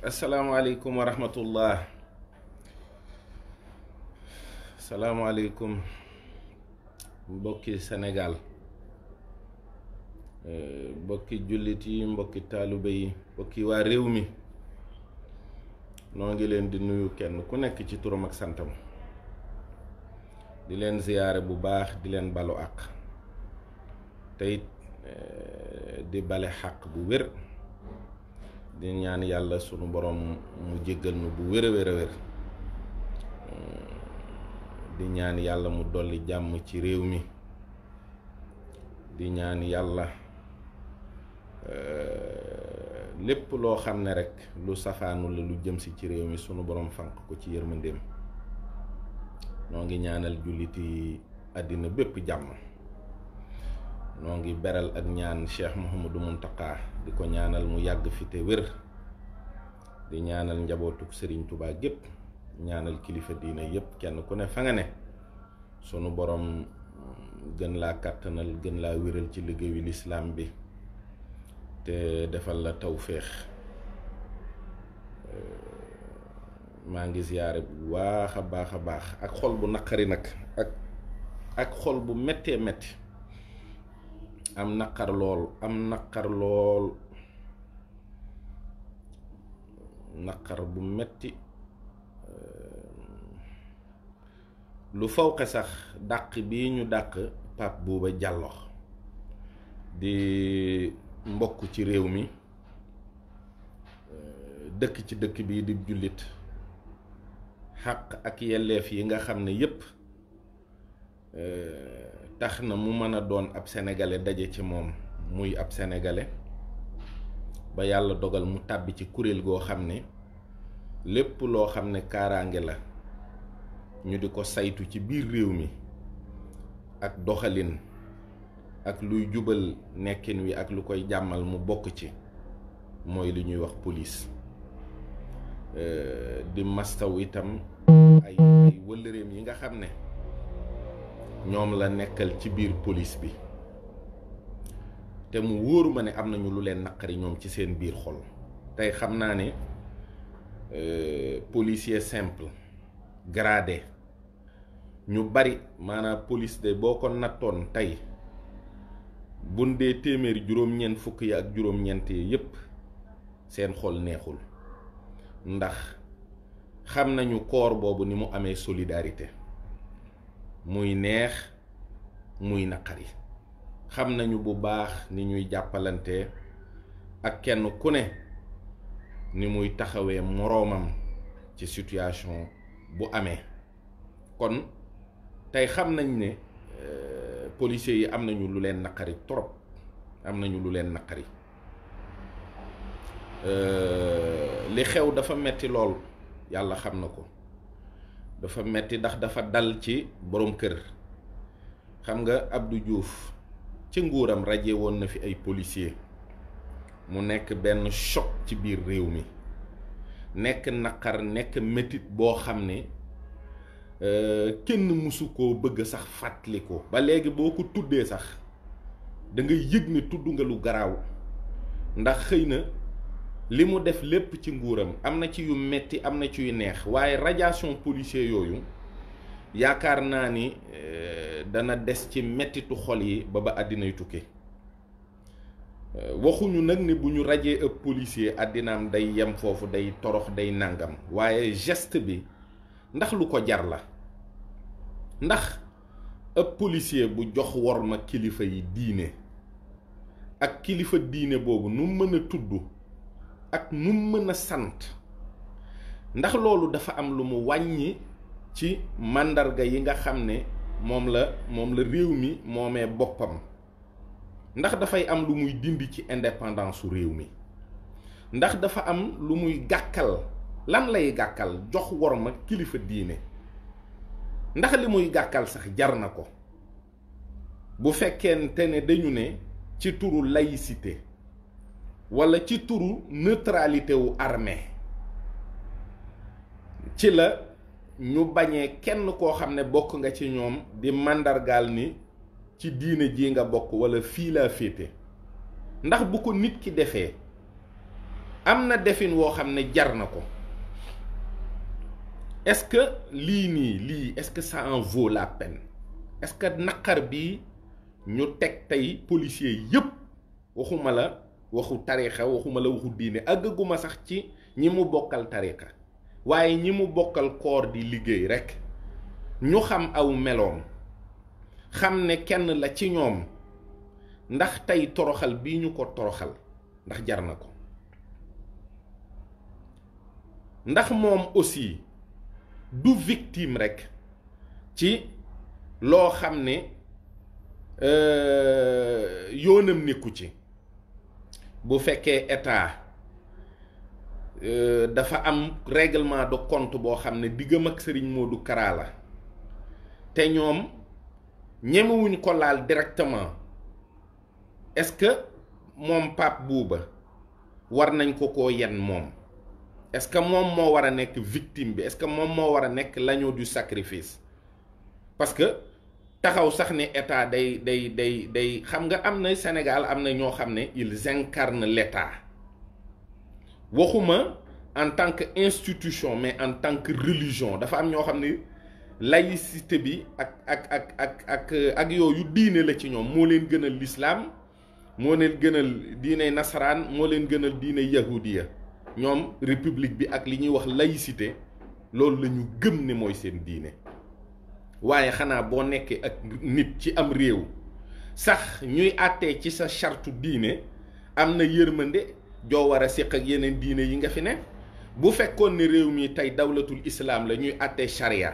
asalaamaaleykum wa rahmatullah. asalaamaaleykum mbokki Sénégal, mbokki jullit yi, mbokki taalibe yi, mbokki waa réew mi. noo ngi leen di nuyu kenn ku nekk ci turam ak santam, di leen ziyaare bu baax, di leen balu àq teyit di bale xaq bu wér, di ñaan yàlla sunu borom mu jéggal nu bu wér a wér a wér. di ñaan yàlla mu dolli jàmm ci réew mi, di ñaan yàlla lépp loo xam ne rekk lu safaanu la lu jëm si ci réew mi sunu borom fanq ko ci yërmandeem. noo ngi ñaanal julliti àddina bépp jàmm. noo ngi beral ak ñaan Cheikh Mouhamadou Mountakha di ko ñaanal mu yàgg fi te wér, di ñaanal njabootuk Serigne Touba gépp, ñaanal kilifa diina yépp, kenn ku ne fa nga ne sunu borom gën laa kàttanal, gën laa wéral ci liggéeyu lislaam bi te defal la tawféex. maa ngi ziyaare bu baax a baax a baax ak xol bu naqari nag, ak xol bu méttee métti, am naqar lool, naqar bu metti, lu fawqe sax dàq bi ñu dàq Pape Bouba Diallo di mbokk ci réew mi, dëkk ci dëkk bii di jullit. xaq ak yelleef yi nga xam ne yépp tax na mu mën a doon ab sénégalais daje ci moom, muy ab sénégalais ba yàlla dogal mu tàbbi ci kuréel goo xam ne lépp loo xam ne kaaraange la ñu di ko saytu ci biir réew mi, ak doxalin ak luy jubal nekkin wi ak lu koy jàmmal mu bokk ci, mooy li ñuy wax police. di mastaw itam ay wëllëreem yi nga xam ne ñoom la nekkal ci biir police bi, te mu wóoru ma ne am nañu lu leen naqari ñoom ci seen biir xol. tey xam naa ne policier simple gradé ñu bari, maanaam police de boo ko nattoon tey bun dee téeméeri juróom-ñeent fukk yi ak juróom-ñeent yi yépp seen xol neexul, ndax xam nañu koor boobu ni mu amee solidarité, muy neex muy naqari. xam nañu bu baax ni ñuy jàppalante ak kenn ku ne ni muy taxawee moroomam ci situation bu amee. kon tey xam nañ ne policiers yi am nañu lu leen naqari trop, am nañu lu leen naqari. li xew dafa metti lool, yàlla xam na ko. dafa metti ndax dafa dal ci boroom kër. xam nga Abdou Diouf ci nguuram rajee woon na fi ay policiers, mu nekk benn choc ci biir réew mi, nekk naqar, nekk metit boo xam ne kenn mësu koo bëgg sax fàttali ko. ba léegi boo ko tuddee sax da ngay yëg ne tudd nga lu garaaw, ndax xëy na li mu def lépp ci nguuram am na ci yu metti, am na ci yu neex, waaye radiation policier yooyu yaakaar naa ni dana des ci mettitu xol yi ba àddinay tukki. waxuñu nag ne bu ñu rajee ëpp policier àddinaam day yem foofu, day torox, day nàngam, waaye geste bi ndax lu ko jar la. ndax ëpp policier bu jox worma kilifa yi diine, ak kilifa diine boobu nu mën a tudd ak nu mën a sant, ndax loolu dafa am lu mu wàññi ci màndarga yi nga xam ne moom la réew mi moomee boppam? ndax dafay am lu muy dindi ci indépendance su réew mi? ndax dafa am lu muy gàkkal? lan lay gàkkal jox worma kilifa diine? ndax li muy gàkkal sax jar na ko? bu fekkente ne dañu ne ci turu laïcité walla ci turu neutralité wu armée ci la ñu bañee kenn koo xam ne bokk nga ci ñoom di màndargaal ni ci diine ji nga bokk walla fii laa féete. ndax bu ko nit ki defee am na defin woo xam ne jar na ko. Est-ce que lii est-ce que ça en vaut la peine? Est-ce que naqar bi ñu teg tey policiers yépp, waxuma la waxu tarixa, waxuma la waxu diine, àggaguma sax ci ñi mu bokkal tarixa, waaye ñi mu bokkal koor di liggéey rekk, ñu xam aw meloom, xam ne kenn la ci ñoom, ndax tey toroxal bii ñu ko toroxal ndax jar na ko? Ndax moom aussi du victime rekk ci loo xam ne yoonam nekku ci? Bu fekkee état dafa am règlement de compte boo xam ne diggam ak Serigne Modou Kara la, te ñoom ñemewuñ ko laal directement, est-ce que moom Pape Bouba war nañ ko koo yen moom? Est-ce que moom moo war a nekk victime bi? Est-ce que moom moo war a nekk l'agneau du sacrifice? Parce que taxaw sax ne état day xam nga am na Sénégal am na ñoo xam ne ils incarnent l'état, waxuma en tant que institution mais en tant que religion. Dafa am ñoo xam ne laïcité bi ak yooyu diine la ci ñoom, moo leen gënal l'islam, moo leen gënal diine nasaraan, moo leen gënal diine yahudiya. ñoom république bi ak li ñuy wax laïcité loolu la ñu gëm ne mooy seen diine. waaye xanaa boo nekkee ak nit ci am réew sax ñuy àttee ci sa chartu diine, am na yërmande joo war a séq ak yeneen diine yi nga fi ne. bu fekkoon ne réew mi tey dawlatul islam la ñuy àttee charia,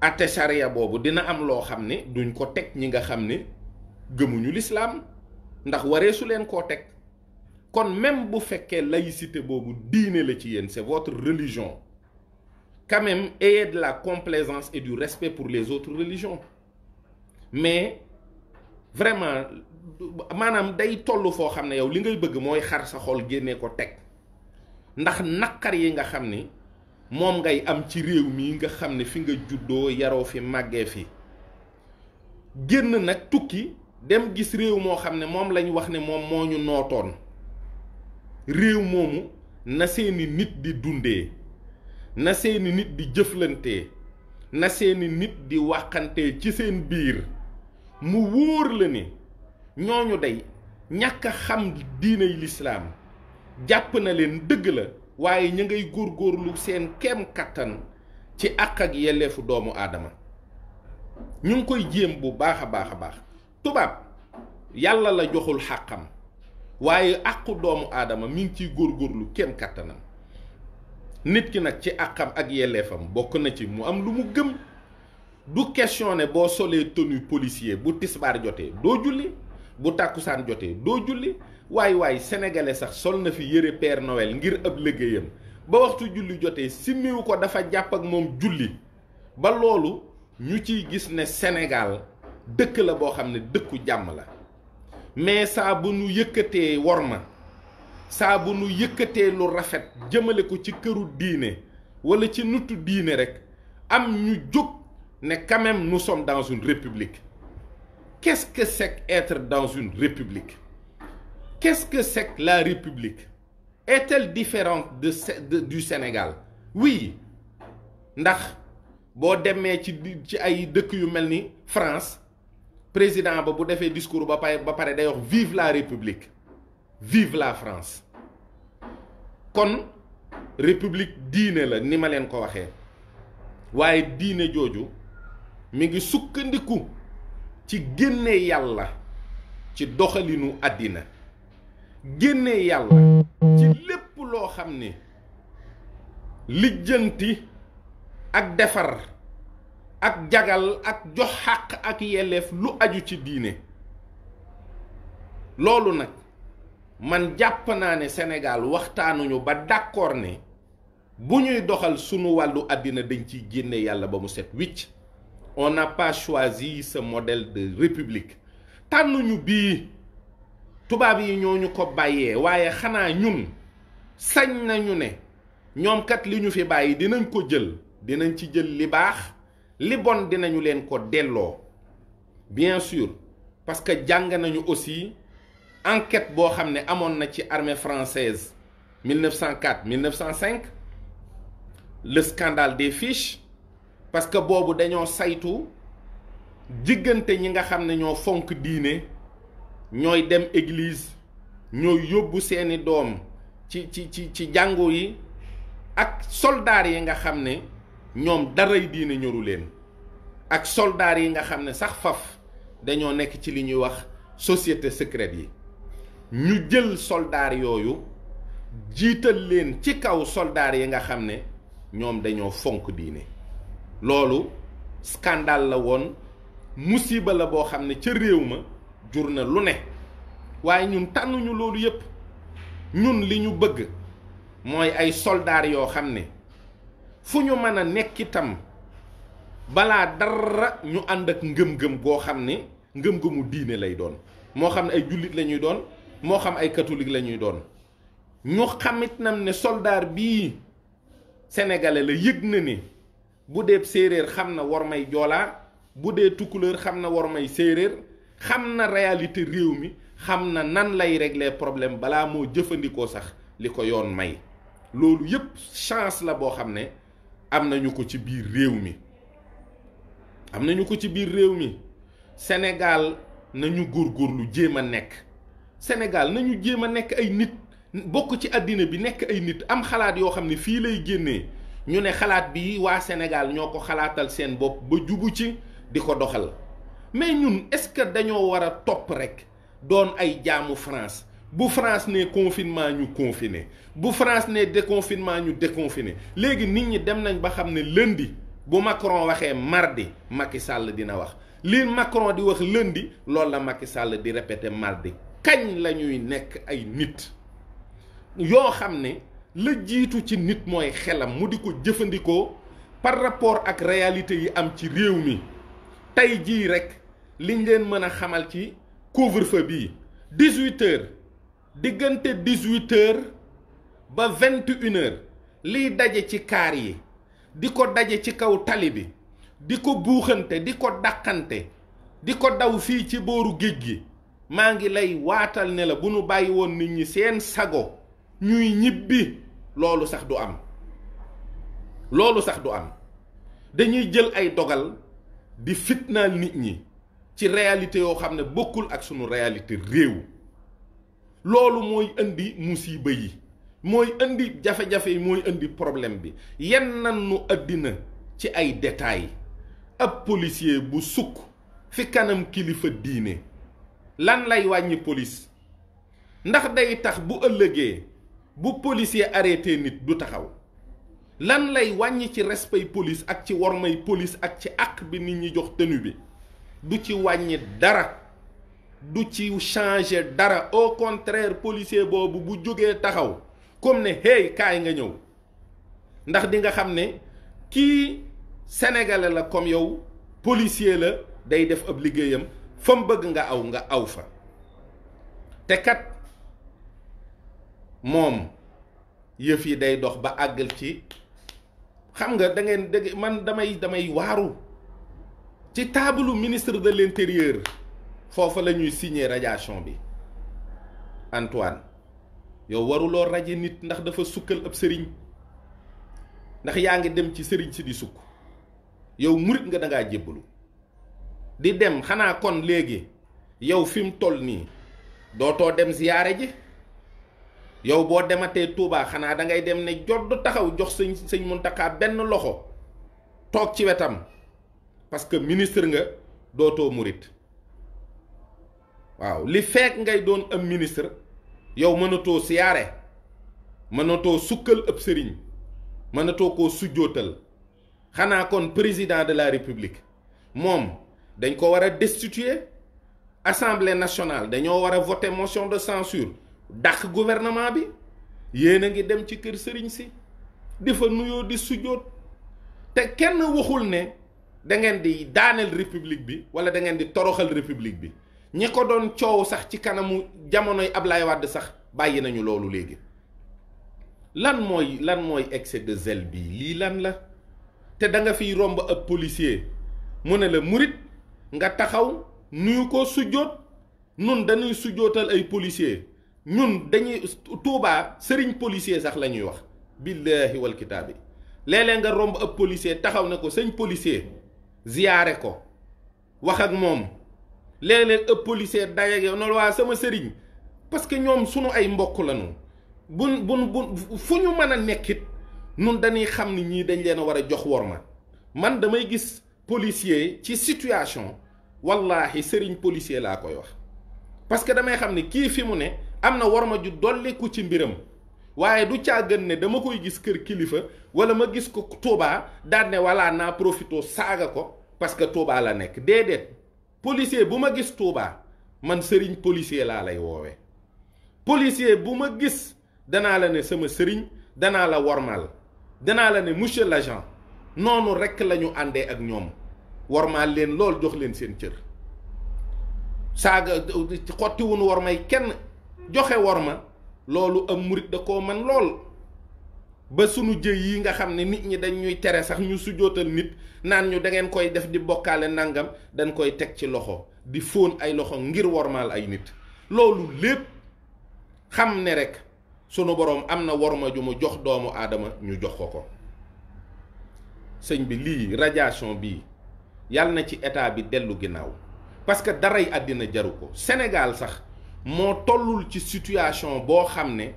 àtte charia boobu dina am loo xam ne duñ ko teg ñi nga xam ne gëmuñu l'islam, ndax waree su leen koo teg. kon même bu fekkee laïcité boobu diine la ci yéen, c'est votre religion, quand même ayez de la complaisance et du respect pour les autres religions. Mais vraiment maanaam day toll foo xam ne yow li ngay bëgg mooy xar sa xol génnee ko teg, ndax naqar yi nga xam ni moom ngay am ci réew mi nga xam ne fi nga juddoo yaroo fi màggee fi, génn nag tukki dem gis réew moo xam ne moom lañ wax ne moom moo ñu nootoon. réew moomu na seeni nit di dundee, na seeni nit di jëflantee, na seeni nit di waxantee ci seen biir, mu wóor la ne ñooñu day ñàkk a xam diiney lislaam jàpp na leen dëgg la, waaye ñu ngay góorgóorlu seen kem kattan ci àq ak yelleefu doomu aadama. ñu ngi koy jéem bu baax a baax a baax. tubaab yàlla la joxul xàqam, waaye àqu doomu aadama mi ngi ciy góorgóorlu kem kattanam. nit ki nag ci àqam ak yelleefam bokk na ci mu am lu mu gëm. du question ne boo solee tenue policier bu tisbaar jotee doo julli, bu tàkkusaan jotee doo julli. waay sénégalais sax sol na fi yëre Père Noël ngir ab liggéeyam, ba waxtu julli jotee simmiwu ko, dafa jàpp ak moom julli. ba loolu ñu ciy gis ne Sénégal dëkk la boo xam ne dëkku jàmm la. mais saa bu nu yëkkatee worma, saa bu nu yëkkatee lu rafet jëmale ko ci këru diine wala ci nutu diine rek, am ñu jóg ne quand même nous sommes dans une république. Qu'est-ce que c'est qu'être dans une république? Qu'est-ce que c'est que la république? Est-elle différente du Sénégal? Oui, ndax boo demee ci ay dëkk yu mel ni France, président ba bu defee discours ba pare day wax vive la république, vive la France. kon république diine la ni ma leen ko waxee, waaye diine jooju mi ngi sukkandiku ci génne yàlla ci doxalinu àddina, génne yàlla ci lépp loo xam ne lijjanti ak defar ak jagal ak jox xàq ak yelleef lu aju ci diine. loolu nag man jàpp naa ne Sénégal waxtaanuñu ba d'accord ne bu ñuy doxal sunu wàllu àddina dañ ciy génne yàlla ba mu set wicc. On n'a pas choisi ce modèle de république. tànnuñu bii, tubaab yi ñoo ñu ko bàyyee, waaye xanaa ñun sañ nañu ne ñoom kat li ñu fi bàyyi dinañ ko jël, dinañ ci jël li baax, li bon dinañu leen ko delloo. bien sûr, parce que jàng nañu aussi enquête boo xam ne amoon na ci armée française 1904 1905 le scandale des fiches parce que boobu dañoo saytu diggante ñi nga xam ne ñoo fonk diine ñooy dem église ñooy yóbbu seeni doom ci jàngu yi ak soldaar yi nga xam ne ñoom daray diine ñoru leen ak soldaar yi nga xam ne sax faf dañoo nekk ci li ñuy wax société secrète yi ñu jël soldaar yooyu jiital leen ci kaw soldaar yi nga xam ne ñoom dañoo fonk diine loolu scandale la woon musiba la boo xam ne ca réew ma jur na lu ne waaye ñun tànnuñu loolu yépp ñun li ñu bëgg mooy ay soldaar yoo xam ne fu ñu mën a nekk itam balaa dara ñu ànd ak ngëm-ngëm goo xam ne ngëm-ngëmu diine lay doon moo xam ne ay jullit la ñuy doon moo xam ay catholique la ñuy doon ñu xamit nam ne soldaar bii sénégalais la yëg na ni bu dee séeréer xam na war may joolaa bu dee tukkuleur xam na war may séeréer xam na réalité réew mi xam na nan lay régler problème balaa moo jëfandikoo sax li ko yoon may loolu yépp chance la boo xam ne am nañu ko ci biir réew mi am nañu ko ci biir réew mi Sénégal nañu góorgóorlu jéem a nekk Sénégal nañu jéem a nekk ay nit bokk ci àddina bi nekk ay nit am xalaat yoo xam ne fii lay génnee ñu ne xalaat bi waa Sénégal ñoo ko xalaatal seen bopp ba jubu ci di ko doxal mais ñun est-ce que dañoo war a topp rek doon ay jaamu France bu France ne confinement ñu confiné bu France ne déconfinement ñu déconfiné léegi nit ñi dem nañ ba xam ne lundi bu Macron waxee mardi Macky Sall dina wax li Macron di wax lundi loolu la Macky Sall di répéter mardi kañ la ñuy nekk ay nit yoo xam ne la jiitu ci nit mooy xelam mu di ko jëfandikoo par rapport ak réalité yi am ci réew mi tey jii rek liñ leen mën a xamal ci couvre-feu bii 18h diggante 18h ba 21h liy daje ci kaar yi di ko daje ci kaw tali bi di ko buuxante di ko dàqante di ko daw fii ci booru géej gi maa ngi lay waatal ne la bu nu bàyyi woon nit ñi seen sago ñuy ñibbi loolu sax du am loolu sax du am dañuy jël ay dogal di fitnaal nit ñi ci réalité yoo xam ne bokkul ak sunu réalité réew loolu mooy indi musiba yi mooy indi jafe-jafe yi mooy indi problème bi yenn nu àddina ci ay détails ab policier bu sukk fi kanam kilifa diine lan lay wàññi police ndax day tax bu ëllëgee bu policier arrêté nit du taxaw lan lay wàññi ci respect police ak ci wormay police ak ci àq bi nit ñi jox tenue bi du ci wàññi dara du ci changer dara au contraire policier boobu bu jógee taxaw comme ne hey kaay nga ñëw ndax di nga xam ne kii sénégalais la comme yow policier la day def ab liggéeyam fa mu bëgg nga aw fa te kat moom yëf yi day dox ba àggal ci xam nga da ngeen dégg man damay waaru ci taabalu ministre de l'intérieur foofa la ñuy signer radiation bi Antoine yow waruloo raje nit ndax dafa sukkal ab sëriñ ndax yaa ngi dem ci sëriñ si di sukk yow murit nga dangaa jébbalu di dem xanaa kon léegi yow fi mu toll nii dootoo dem ziyaare ji yow boo dematee Touba xanaa da ngay dem ne jodd taxaw jox sëñ Muntaxa benn loxo toog ci wetam parce que ministre nga dootoo murit waaw li fekk ngay doon am ministre yow mënatoo siyaare mënatoo sukkal ëpp sëriñ mënatoo koo sujjootal xanaa kon président de la république moom dañ ko war a destituer assemblée nationale dañoo war a voter motion de censure dàq gouvernement bi yéen a ngi dem ci kër sëriñ si di fa nuyoo di sujjoot te kenn waxul ne da ngeen di daaneel république bi wala da ngeen di toroxal république bi ñi ko doon coow sax ci kanamu jamonoy Ablaye Wade sax bàyyi nañu loolu léegi lan mooy excès de zèle bi lii lan la te da nga fiy romb ab policier mu ne la murit nga taxaw nuyu ko sujjoot nun dañuy sujjootal ay policier ñun dañuy Touba sëriñ policier sax la ñuy wax billaahi wal kitaabi léeg-léeg nga romb ab policier taxaw ne ko sëñ policier ziyaare ko wax ak moom léeg-léeg ab policier daje yow noonu waa sama sëriñ parce que ñoom sunu ay mbokk lañu bun fu ñu mën a nekkit nun dañuy xam ni ñii dañ leen a war a jox worma man damay gis policier ci situation wallahi sëriñ policier laa koy wax parce que damay xam ni kii fi mu ne am na worma ju dolliku ci mbiram waaye du caa gën ne dama koy gis kër kilifa wala ma gis ko Touba daan ne walla naa profito saaga ko parce que Touba la nekk déedéet policier bu ma gis Touba man sëriñ policier laa lay woowee policier bu ma gis danaa la ne sama sëriñ danaa la wormaal danaa la ne monsieur l'agent noonu rekk la ñu àndee ak ñoom wormaal leen lool jox leen seen cër saaga xotti wunu wormay kenn joxe worma loolu am murit da koo man lool ba sunu jëy yi nga xam ne nit ñi dañ ñuy tere sax ñu sujootal nit naan ñu da ngeen koy def di bokkaale nangam dañ koy teg ci loxo di fóon ay loxo ngir wormaal ay nit loolu lépp xam ne rek sunu boroom am na worma ju mu jox doomu aadama ñu jox ko sëñ bi lii radiation bii yàlla na ci état bi dellu ginnaaw parce que daray àddina jaru ko Sénégal sax moo tollul ci situation boo xam ne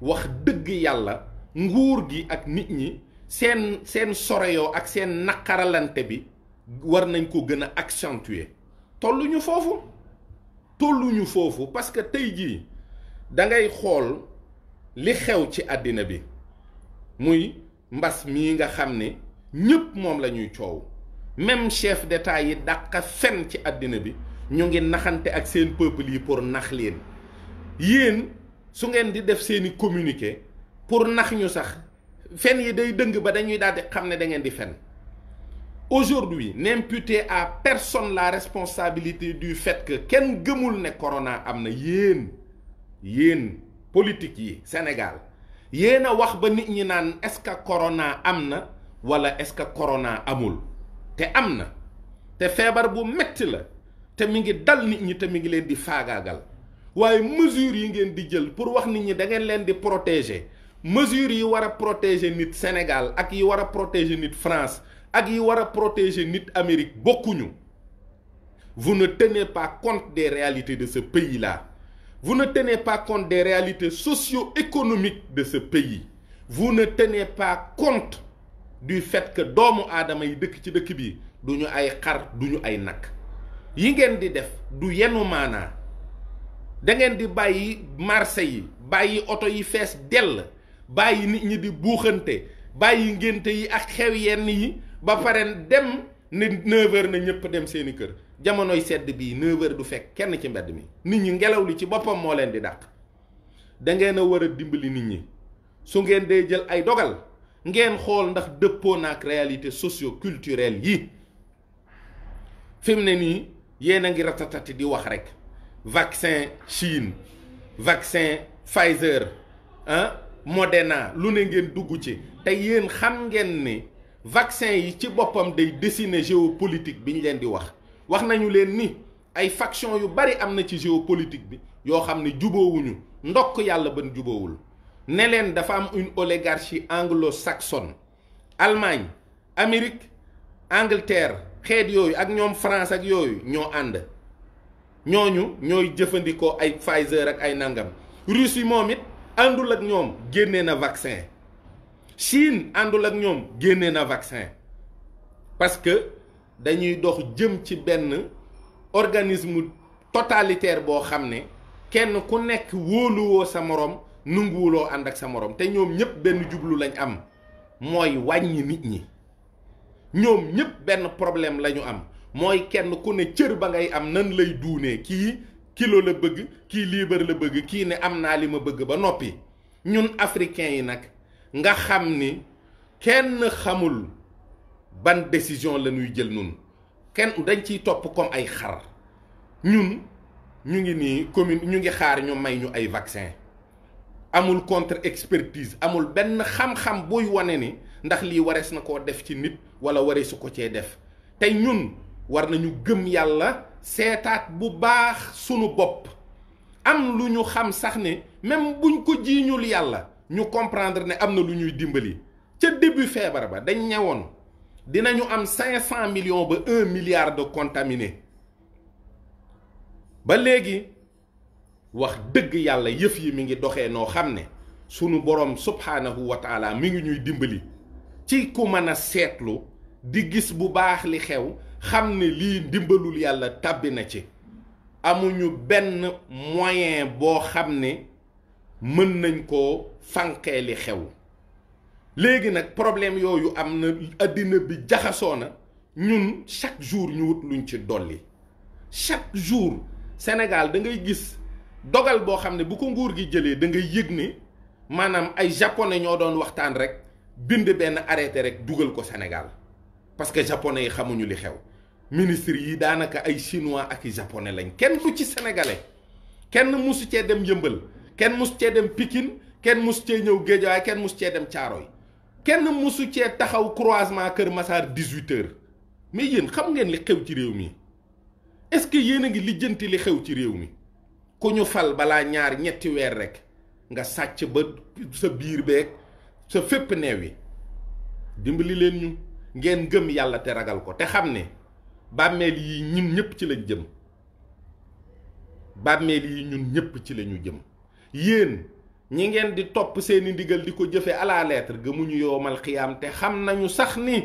wax dëgg yàlla nguur gi ak nit ñi seen soreyoo ak seen naqaralante bi war nañ ko gën a accentuer tolluñu foofu parce que tey jii da ngay xool li xew ci àddina bi muy mbas mii nga xam ne ñépp moom la ñuy coow même chef d'état yi dàqa fen ci àddina bi ñu ngi naxante ak seen peuple yi pour nax leen yéen su ngeen di def seeni communiqué pour nax ñu sax fen yi day dëng ba dañuy daal di xam ne da ngeen di fen aujourd'hui n'imputez à personne la responsabilité du fait que kenn gëmul ne corona am na yéen politique yi Sénégal yéen a wax ba nit ñi naan est-ce que corona am na wala est-ce que corona amul te am na te feebar bu metti la te mi ngi dal nit ñi te mi ngi leen di faagaagal waaye mesures yi ngeen di jël pour wax nit ñi da ngeen leen di protéger mesures yi war a protéger nit Sénégal ak yi war a protéger nit France ak yi war a protéger nit Amérique bokkuñu. Vous ne tenez pas compte des réalités de ce pays-là. Vous ne tenez pas compte des réalités socio-économiques de ce pays. Vous ne tenez pas compte du fait que doomu aadama yi dëkk ci dëkk bi duñu ay xar duñu ay nag yi ngeen di def du yenu maanaa da ngeen di bàyyi marché yi bàyyi oto yi fees dell bàyyi nit ñi di buuxante bàyyi ngénte yi ak xew yenn yi ba pare dem ne 9h na ñëpp dem seeni kër jamonoy sedd bii 9h du fekk kenn ci mbedd mi nit ñi ngelaw li ci boppam moo leen di dàq da ngeen a war a dimbali nit ñi su ngeen dee jël ay dogal ngeen xool ndax dëppoo na ak réalité socio-culturelle yi fi mu ne nii yéen a ngi ratatati di wax rek vaccin Chine vaccin Pfizer Moderna lu ne ngeen dugg ci te yéen xam ngeen ne vaccin yi ci boppam day dessiner géopolitique bi ñu leen di wax nañu leen ni ay faction yu bari am na ci géopolitique bi yoo xam ne juboowuñu ndokk yàlla ban juboowul ne leen dafa am une oligarchie anglo-saxonne Allemagne Amérique Angleterre xeet yooyu ak ñoom France ak yooyu ñoo ànd ñooñu ñooy jëfandikoo ay Pfizer ak ay nangam Russie moom it àndul ak ñoom génnee na vaccin Chine àndul ak ñoom génnee na vaccin parce que dañuy dox jëm ci benn organisme totalitaire boo xam ne kenn ku nekk wóoluwoo sa morom nunguwuloo ànd ak sa morom te ñoom ñëpp benn jublu lañ am mooy wàññi nit ñi ñoom ñëpp benn problème la ñu am mooy kenn ku ne cër ba ngay am nan lay duunee kii kilo la bëgg kii liibar la bëgg kii ne am naa li ma bëgg ba noppi ñun africains yi nag nga xam ni kenn xamul ban décision la ñuy jël nun kenn dañ ciy topp comme ay xar ñun ñu ngi nii commune ñu ngi xaar ñu may ñu ay vaccin amul contre expertise amul benn xam-xam buy wane ni ndax lii warees na koo def ci nit wala wareesu ko cee def tey ñun war nañu gëm yàlla seetaat bu baax sunu bopp am lu ñu xam sax ne même buñ ko jiiñul yàlla ñu comprendre ne am na lu ñuy dimbali ca début feebar ba dañ ñëwoon dinañu am 500 millions ba 1 milliard de contaminés ba léegi wax dëgg yàlla yëf yi mi ngi doxee noo xam ne sunu borom subhaanahu wa taala mi ngi ñuy dimbali ci ku mën a seetlu di gis bu baax li xew xam ne lii ndimbalul yàlla tàbbi na ci amuñu benn moyen boo xam ne mën nañ koo fanqee li xew léegi nag problème yooyu am na àddina bi jaxasoo na ñun chaque jour ñu wut luñ ci dolli chaque jour Sénégal da ngay gis dogal boo xam ne bu ko nguur gi jëlee da ngay yëg ne maanaam ay japonais ñoo doon waxtaan rek bind benn arrêté rek dugal ko Sénégal parce que japonais yi xamuñu li xew ministre yi daanaka ay chinois ak i japonais lañ kenn du ci sénégalais kenn musu cee dem Yëmbal kenn musu cee dem Pikine kenn musu cee ñëw Géejawaay kenn musu cee dem Caaroy kenn musu cee taxaw croisement Kër Massar 18h mais yéen xam ngeen li xew ci réew mi est-ce que yéen a ngi lijjanti li xew ci réew mi ku ñu fal balaa ñaar ñetti weer rek nga sàcc ba sa biir beeg sa fépp neew yi dimbali leen ñu ngeen gëm yàlla te ragal ko te xam ne bàmmeel yi ñun ñëpp ci lañ jëm bàmmeel yi ñun ñëpp ci lañu jëm yéen ñi ngeen di topp seeni ndigal di ko jëfe à la lettre gëmuñu yowmal xiyaam te xam nañu sax ni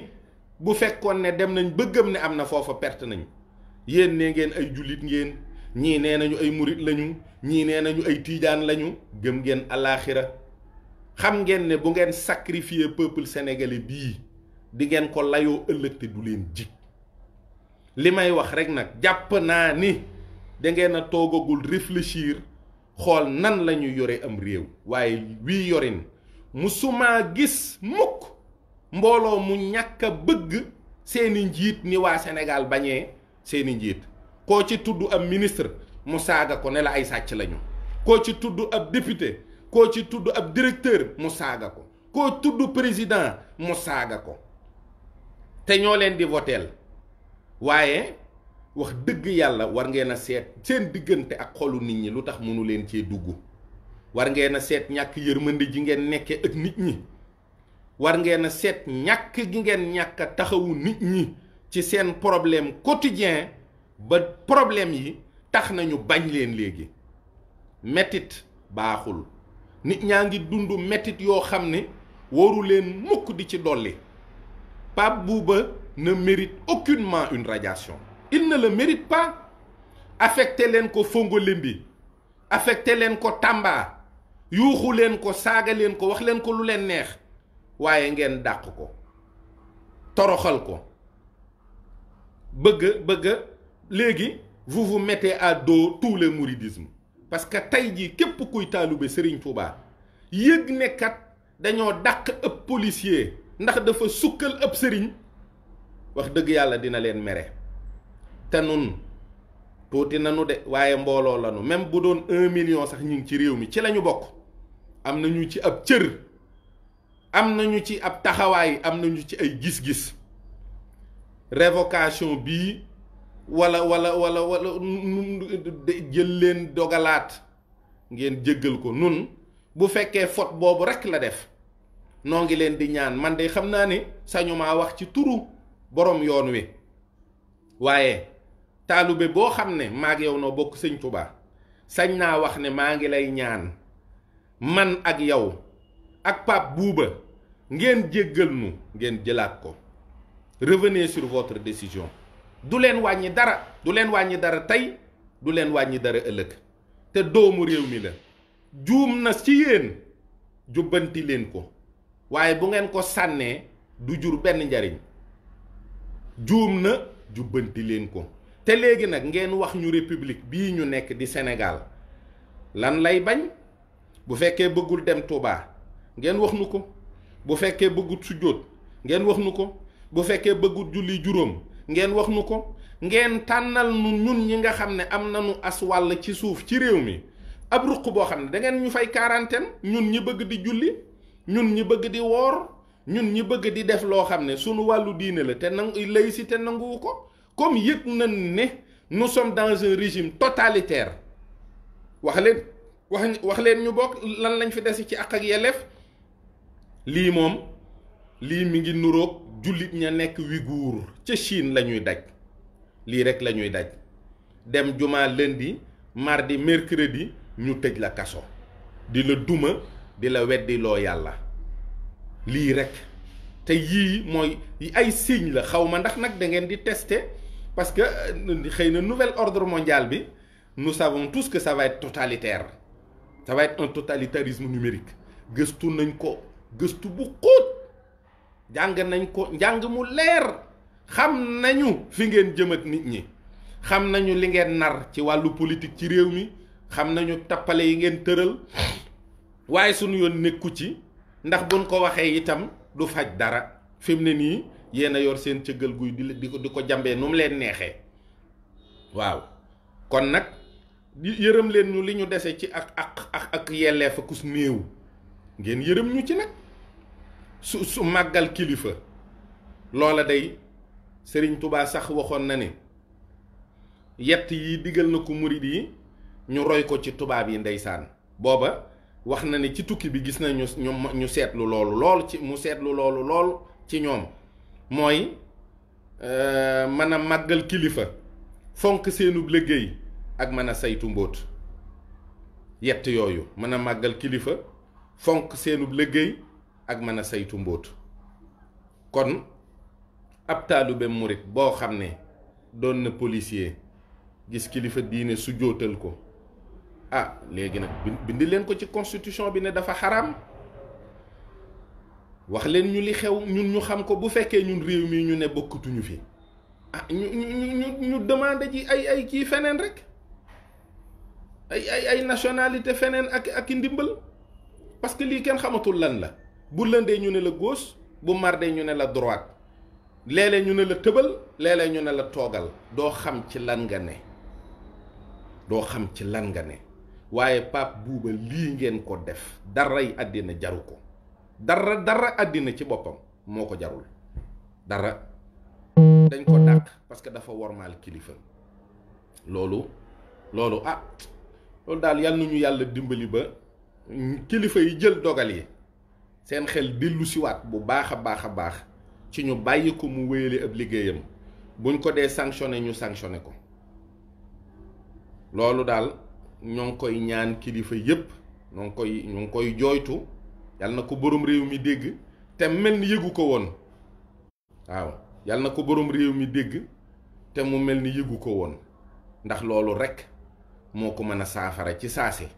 bu fekkoon ne dem nañ ba gëm ne am na foofa perte nañ yéen nee ngeen ay jullit ngeen ñii nee nañu ay murit lañu ñii nee nañu ay tiijaan lañu gëm ngeen alaaxira xam ngeen ne bu ngeen sacrifier peuple sénégalais bii di ngeen ko layoo ëllëg te du leen jig li may wax rek nag jàpp naa ni da ngeen a toogagul réfléchir xool nan la ñu yore am réew waaye wii yorin musuma gis mukk mbooloo mu ñàkk a bëgg seeni njiit ni waa Sénégal bañee seeni njiit koo ci tudd ab ministre mu saaga ko ne la ay sàcc lañu koo ci tudd ab député koo ci tudd ab directeur mu saaga ko koo tudd président mu saaga ko te ñoo leen di voteel waaye wax dëgg yàlla war ngeen a seet seen diggante ak xolu nit ñi lu tax mënu leen cee dugg war ngeen a seet ñàkk yërmande ji ngeen nekkee ak nit ñi war ngeen a seet ñàkk gi ngeen ñàkk a taxawu nit ñi ci seen problème quotidien ba problème yi tax nañu bañ leen léegi mettit baaxul nit ñaa ngi dund mettit yoo xam ne waru leen mukk di ci dolli Pape Bouba ne mérite aucunement une radiation il ne le mérite pas affecté leen ko Fongolembi affecté leen ko Tamba yuuxu leen ko saaga leen ko wax leen ko lu leen neex waaye ngeen dàq ko toroxal ko bëgg léegi vous vous mettez à dos tout le mouridisme parce que tey jii képp kuy taalube Serigne Touba yëg ne kat dañoo dàq ëpp policier ndax dafa sukkal ëpp sëriñ wax dëgg yàlla dina leen mere te nun tuuti nanu de waaye mbooloo lanu même bu doon 1 million sax ñu ngi ci réew mi ci lañu bokk am nañu ci ab cër am nañu ci ab taxawaay am nañu ci ay gis-gis révocation bii wala jël leen dogalaat ngeen jéggal ko nun bu fekkee faute boobu rekk la def noo ngi leen di ñaan man de xam naa ni sañu maa wax ci turu borom yoon wi waaye taalube boo xam ne maag yow noo bokk sëñ Touba sañ naa wax ne maa ngi lay ñaan man ak yow ak Pape Bouba ngeen jéggal nu ngeen jëlaat ko revenez sur votre décision du leen wàññi dara du leen wàññi dara tey du leen wàññi dara ëllëg te doomu réew mi la juum na ci yéen jubbanti leen ko waaye bu ngeen ko sànnee du jur benn njariñ juum na jubbanti leen ko te léegi nag ngeen wax ñu république bii ñu nekk di Sénégal lan lay bañ bu fekkee bëggul dem Touba ngeen wax nu ko bu fekkee bëggut sujjóot ngeen wax nu ko bu fekkee bëggut julli juróom ngeen wax nu ko ngeen tànnal nu ñun ñi nga xam ne am nañu as wàll ci suuf ci réew mi ab ruq boo xam ne da ngeen ñu fay quarantaine ñun ñi bëgg di julli ñun ñi bëgg di woor ñun ñi bëgg di def loo xam ne sunu wàllu diine la te laïcité nanguwu ko comme yëg nañ ne nous sommes dans un régime totalitaire wax leen wax leen ñu bokk lan lañ fi desi ci àq ak yelleef. lii moom lii mi ngi nuroog jullit ña nekk Ouïghour ca Chine la ñuy daj lii rek la ñuy daj dem juma lundi mardi mercredi ñu tëj la kaso di la duma di la weddi loo yàlla lii rek te yii mooy ay signe la xaw ma ndax nag da ngeen di tester parce que xëy na nouvel ordre mondial bi nous savons tous que ça va être totalitaire ça va être un totalitarisme numérique gëstu nañ ko gëstu bu xóot jàng nañ ko njàng mu leer xam nañu fi ngeen jëmat nit ñi xam nañu li ngeen nar ci wàllu politique ci réew mi xam nañu tappale yi ngeen tëral waaye sunu yoon nekku ci ndax buñ ko waxee itam du faj dara fi mu ne nii yéen a yor seen cëggal guy di ko jambee nu mu leen neexee waaw kon nag yërëm leen ñu li ñu dese ci ak yelleef akus néew ngeen yërëm ñu ci nag su màggal kilifa loola day Sëriñ Tubaa sax waxoon na ne yett yi digal na ko murid yi ñu roy ko ci tubaab yi ndeysaan booba wax na ne ci tukki bi gis nañu ñu seetlu loolu mu seetlu loolu ci ñoom mooy mën a màggal kilifa fonk seenub liggéey ak mën a saytu mbóot yett yooyu mën a màggal kilifa fonk seenub liggéey ak mën a saytu mbóot kon ab taalibe murit boo xam ne doon na policier gis kilifa diine su jootal ko léegi nag bindi leen ko ci constitution bi ne dafa xaram wax leen ñu li xew ñun ñu xam ko bu fekkee ñun réew mi ñu ne bokkatuñu fi ñu demandé ji ay kii feneen rek ay nationalité feneen ak ndimbal parce que lii kenn xamatul lan la bu lëndee ñu ne la gauche bu mardee ñu ne la droite léeg-léeg ñu ne la tëbal léeg-léeg ñu ne la toogal doo xam ci lan nga ne waaye Pape Bouba lii ngeen ko def daray àddina jaru ko dara àddina ci boppam moo ko jarul dara dañ ko dàq parce que dafa wormaal kilifa loolu loolu daal yal nañu yàlla dimbali ba kilifa yi jël dogal yi seen xel dellu siwaat bu baax a baax ci ñu bàyyi ko mu wéyale ab liggéeyam buñ ko dee sanctionné ñu sanctionné ko loolu daal ñoo ngi koy ñaan kilifa yépp ñoo ngi koy jooytu yàlla na ko boroom réew mi dégg te mel ni yëgu ko woon waaw yàlla na ko boroom réew mi dégg te mu mel ni yëgu ko woon ndax loolu rekk moo ko mën a saafara ci saasi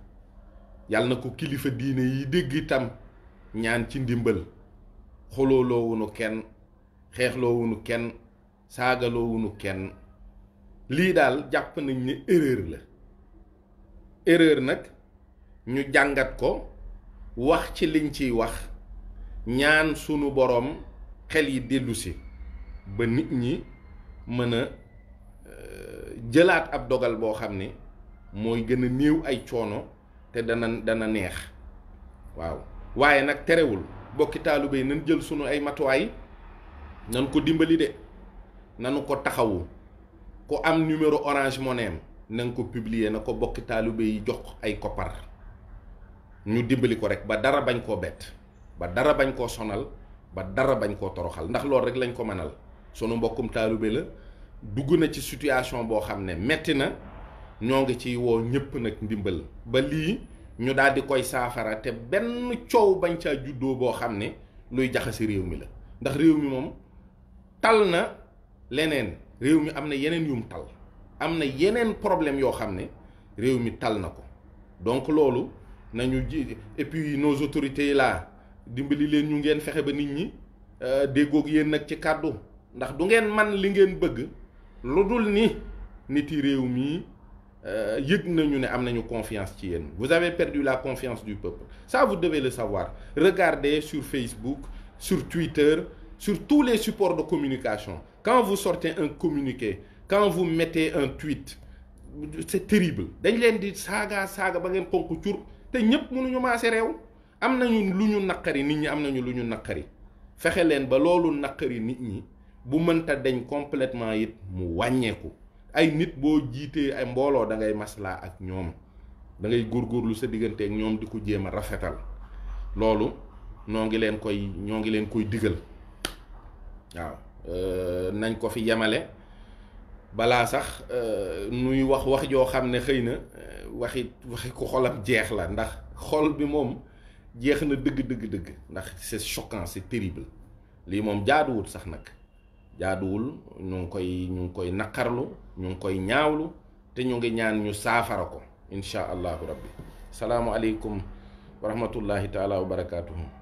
yàlla na ko kilifa diine yi dégg itam ñaan ci ndimbal xolooloowunu kenn xeexloowunu kenn saagaloowunu kenn lii daal jàpp nañ ne erreur nag ñu jàngat ko wax ci liñ ciy wax ñaan sunu boroom xel yi dellusi ba nit ñi mën a jëlaat ab dogal boo xam ne mooy gën a néew ay coono te dana neex waaw waaye nag terewul bokki taalibe yi nañ jël sunu ay matuwaay nan ko dimbali de nanu ko taxawu ku am numéro Orange Money na nga ko publier na ko bokki taalibe yi jox ay koppar ñu dimbali ko rek ba dara bañ koo bett ba dara bañ koo sonal ba dara bañ koo toroxal ndax loolu rek lañ ko mënal sunu mbokkum taalibe la dugg na ci situation boo xam ne metti na ñoo ngi ciy woo ñëpp nag ndimbal ba lii ñu daal di koy saafara te benn coow bañ caa juddoo boo xam ne luy jaxasi réew mi la ndax réew mi moom tal na leneen réew mi am na yeneen yum tal am na yeneen problème yoo xam ne réew mi tal na ko donc loolu nañu ji et puis nos autorités là dimbali leen ñu ngeen fexe ba nit ñi déggoog yéen nag ci kàddu ndax du ngeen man li ngeen bëgg lu dul ni nit yi réew mi yëg nañu ne am nañu confiance ci yéen. Vous avez perdu la confiance du peuple, ça vous devez le savoir. Regardez sur Facebook, sur Twitter, sur tous les supports de communication, quand vous sortez un communiqué, quand vous mettez un tweet, c'est terrible. dañ leen di saaga ba ngeen xonk cur te ñëpp mënuñu maase réew. am nañu lu ñu naqari nit ñi am nañu lu ñu naqari fexe leen ba loolu naqari nit ñi bu mënta deñ complètement it mu wàññeeku. ay nit boo jiitee ay mbooloo da ngay maslaa ak ñoom da ngay góorgóorlu sa digganteeg ñoom di ko jéem a rafetal loolu ñoo ngi leen koy digal waaw. nañ ko fi yemale balaa sax nuy wax joo xam ne xëy na waxi ku xolam jeex la, ndax xol bi moom jeex na dëgg ndax c'est choquant, c'est terrible. lii moom jaaduwul sax nag jaaduwul, ñu ngi koy naqarlu, ñu ngi koy ñaawlu, te ñu ngi ñaan ñu saafara ko insha allahu rabbi. salaamu aleykum wa rahmatullahi taala wa barakaatuhu.